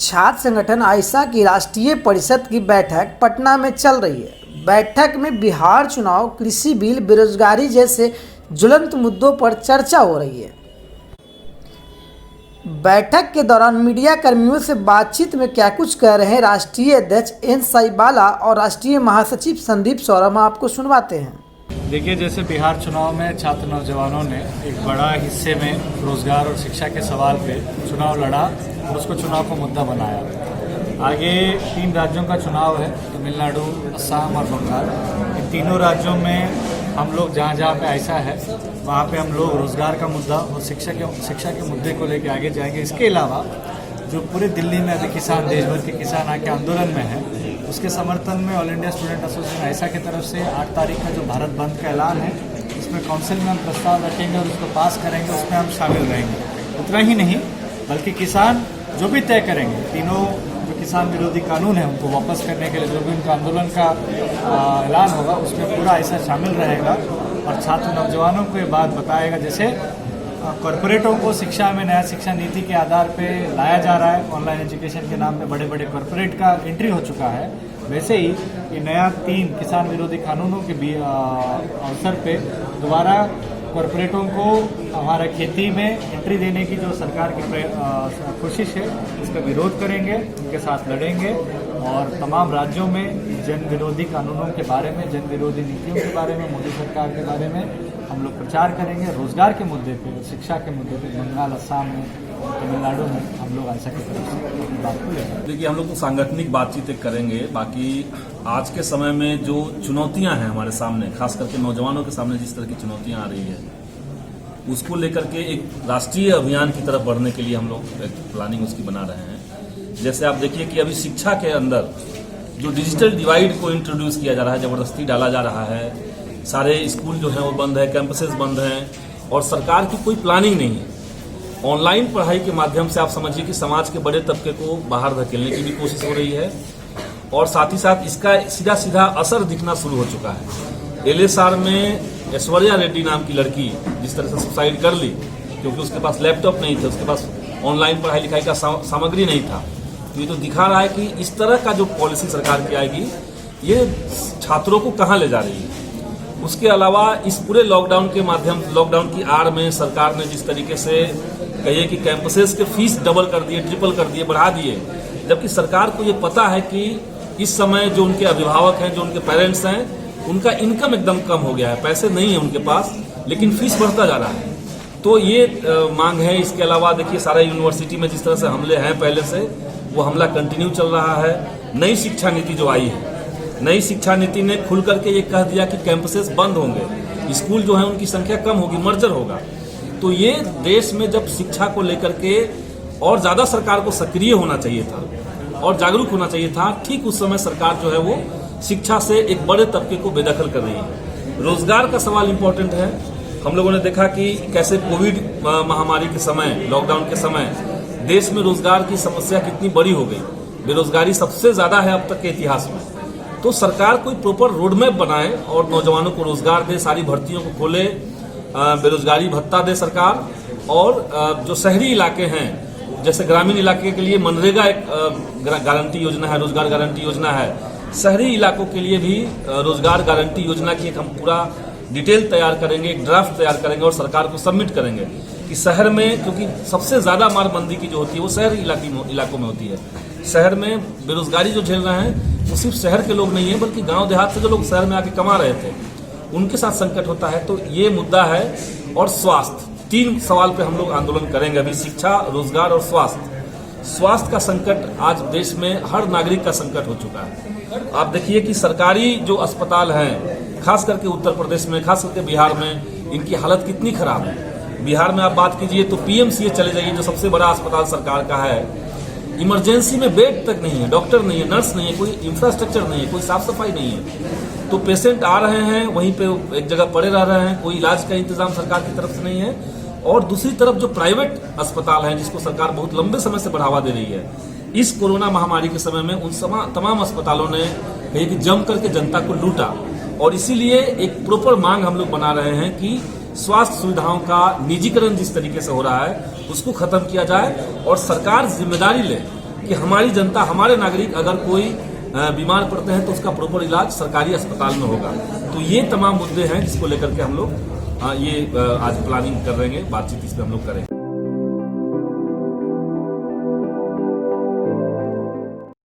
छात्र संगठन आइसा की राष्ट्रीय परिषद की बैठक पटना में चल रही है। बैठक में बिहार चुनाव, कृषि बिल, बेरोजगारी जैसे ज्वलंत मुद्दों पर चर्चा हो रही है। बैठक के दौरान मीडिया कर्मियों से बातचीत में क्या कुछ कह रहे हैं राष्ट्रीय अध्यक्ष एन साईबाला और राष्ट्रीय महासचिव संदीप सौरभ, आपको सुनवाते हैं। देखिए, जैसे बिहार चुनाव में छात्र नौजवानों ने एक बड़ा हिस्से में रोजगार और शिक्षा के सवाल पे चुनाव लड़ा और उसको चुनाव का मुद्दा बनाया। आगे 3 राज्यों का चुनाव है, तमिलनाडु, असम और बंगाल। इन तीनों राज्यों में हम लोग जहाँ जहाँ पे ऐसा है वहाँ पे हम लोग रोजगार का मुद्दा और शिक्षा के मुद्दे को लेकर आगे जाएंगे। इसके अलावा जो पूरे दिल्ली में अभी किसान, देश भर के किसान आके आंदोलन में है, उसके समर्थन में ऑल इंडिया स्टूडेंट एसोसिएशन आइसा की तरफ से 8 तारीख का जो भारत बंद का ऐलान है, इसमें काउंसिल में हम प्रस्ताव रखेंगे और उसको पास करेंगे, उसमें हम शामिल रहेंगे। उतना ही नहीं बल्कि किसान जो भी तय करेंगे, तीनों जो किसान विरोधी कानून है उनको वापस करने के लिए जो भी उनका आंदोलन का ऐलान होगा उसमें पूरा ऐसा शामिल रहेगा। और छात्र नौजवानों को ये बात बताएगा, जैसे कॉरपोरेटों को शिक्षा में नया शिक्षा नीति के आधार पे लाया जा रहा है, ऑनलाइन एजुकेशन के नाम पे बड़े बड़े कॉरपोरेट का एंट्री हो चुका है, वैसे ही ये नया 3 किसान विरोधी कानूनों के भी अवसर पे दोबारा कॉरपोरेटों को हमारा खेती में एंट्री देने की जो सरकार की कोशिश है उसका विरोध करेंगे, उनके साथ लड़ेंगे और तमाम राज्यों में जन विरोधी कानूनों के बारे में, जन विरोधी नीतियों के बारे में, मोदी सरकार के बारे में हम लोग प्रचार करेंगे। रोजगार के मुद्दे पे, शिक्षा के मुद्दे पे बंगाल, असम में, तमिलनाडु में हम लोग ऐसा की तरफ से बात को लेंगे। देखिए, हम लोग तो सांगठनिक बातचीत करेंगे। बाकी आज के समय में जो चुनौतियां हैं हमारे सामने, खास करके नौजवानों के सामने जिस तरह की चुनौतियां आ रही है, उसको लेकर के एक राष्ट्रीय अभियान की तरफ बढ़ने के लिए हम लोग एक प्लानिंग उसकी बना रहे हैं। जैसे आप देखिए कि अभी शिक्षा के अंदर जो डिजिटल डिवाइड को इंट्रोड्यूस किया जा रहा है, जबरदस्ती डाला जा रहा है, सारे स्कूल जो हैं वो बंद है, कैंपसेस बंद हैं और सरकार की कोई प्लानिंग नहीं है। ऑनलाइन पढ़ाई के माध्यम से आप समझिए कि समाज के बड़े तबके को बाहर धकेलने की भी कोशिश हो रही है और साथ ही साथ इसका सीधा सीधा असर दिखना शुरू हो चुका है। LSR में ऐश्वर्या रेड्डी नाम की लड़की जिस तरह से सुसाइड कर ली क्योंकि उसके पास लैपटॉप नहीं थे, उसके पास ऑनलाइन पढ़ाई लिखाई का सामग्री नहीं था, तो ये तो दिखा रहा है कि इस तरह का जो पॉलिसी सरकार की आएगी ये छात्रों को कहाँ ले जा रही है। उसके अलावा इस पूरे लॉकडाउन की आड़ में सरकार ने जिस तरीके से कहिए कि कैंपसेस के फीस डबल कर दिए, ट्रिपल कर दिए, बढ़ा दिए, जबकि सरकार को ये पता है कि इस समय जो उनके अभिभावक हैं, जो उनके पेरेंट्स हैं, उनका इनकम एकदम कम हो गया है, पैसे नहीं है उनके पास, लेकिन फीस बढ़ता जा रहा है। तो ये मांग है। इसके अलावा देखिए, सारा यूनिवर्सिटी में जिस तरह से हमले हैं पहले से, वो हमला कंटिन्यू चल रहा है। नई शिक्षा नीति जो आई है, नई शिक्षा नीति ने खुल करके ये कह दिया कि कैंपसेस बंद होंगे, स्कूल जो है उनकी संख्या कम होगी, मर्जर होगा। तो ये देश में जब शिक्षा को लेकर के और ज़्यादा सरकार को सक्रिय होना चाहिए था और जागरूक होना चाहिए था, ठीक उस समय सरकार जो है वो शिक्षा से एक बड़े तबके को बेदखल कर रही है। रोजगार का सवाल इम्पोर्टेंट है। हम लोगों ने देखा कि कैसे कोविड महामारी के समय, लॉकडाउन के समय देश में रोजगार की समस्या कितनी बड़ी हो गई। बेरोजगारी सबसे ज़्यादा है अब तक के इतिहास में। तो सरकार कोई प्रॉपर रोड मैप बनाए और नौजवानों को रोजगार दे, सारी भर्तियों को खोले, बेरोजगारी भत्ता दे सरकार। और जो शहरी इलाके हैं, जैसे ग्रामीण इलाके के लिए मनरेगा एक गारंटी योजना है, रोजगार गारंटी योजना है। शहरी इलाकों के लिए भी रोजगार गारंटी योजना की एक हम पूरा डिटेल तैयार करेंगे, एक ड्राफ्ट तैयार करेंगे और सरकार को सबमिट करेंगे कि शहर में, क्योंकि सबसे ज़्यादा मारबंदी की जो होती है वो शहरी इलाकों में होती है। शहर में बेरोजगारी जो झेल रहे हैं वो सिर्फ शहर के लोग नहीं है, बल्कि गांव देहात से जो लोग शहर में आके कमा रहे थे उनके साथ संकट होता है। तो ये मुद्दा है। और स्वास्थ्य, 3 सवाल पे हम लोग आंदोलन करेंगे अभी, शिक्षा, रोजगार और स्वास्थ्य। स्वास्थ्य का संकट आज देश में हर नागरिक का संकट हो चुका है। आप देखिए कि सरकारी जो अस्पताल हैं, खास करके उत्तर प्रदेश में, खास करके बिहार में, इनकी हालत कितनी खराब है। बिहार में आप बात कीजिए तो PMCH चले जाइए, जो सबसे बड़ा अस्पताल सरकार का है, इमरजेंसी में बेड तक नहीं है, डॉक्टर नहीं है, नर्स नहीं है, कोई इंफ्रास्ट्रक्चर नहीं है, कोई साफ सफाई नहीं है। तो पेशेंट आ रहे हैं, वहीं पे एक जगह पड़े रह रहे हैं, कोई इलाज का इंतजाम सरकार की तरफ से नहीं है। और दूसरी तरफ जो प्राइवेट अस्पताल हैं, जिसको सरकार बहुत लंबे समय से बढ़ावा दे रही है, इस कोरोना महामारी के समय में उन तमाम अस्पतालों ने कहीं कि जम करके जनता को लूटा। और इसीलिए एक प्रॉपर मांग हम लोग बना रहे हैं कि स्वास्थ्य सुविधाओं का निजीकरण जिस तरीके से हो रहा है उसको खत्म किया जाए और सरकार जिम्मेदारी ले कि कि हमारी जनता, हमारे नागरिक अगर कोई बीमार पड़ते हैं तो उसका प्रॉपर इलाज सरकारी अस्पताल में होगा। तो ये तमाम मुद्दे हैं जिसको लेकर के हम लोग ये आज प्लानिंग कर रहे हैं, बातचीत इस पर हम लोग करेंगे।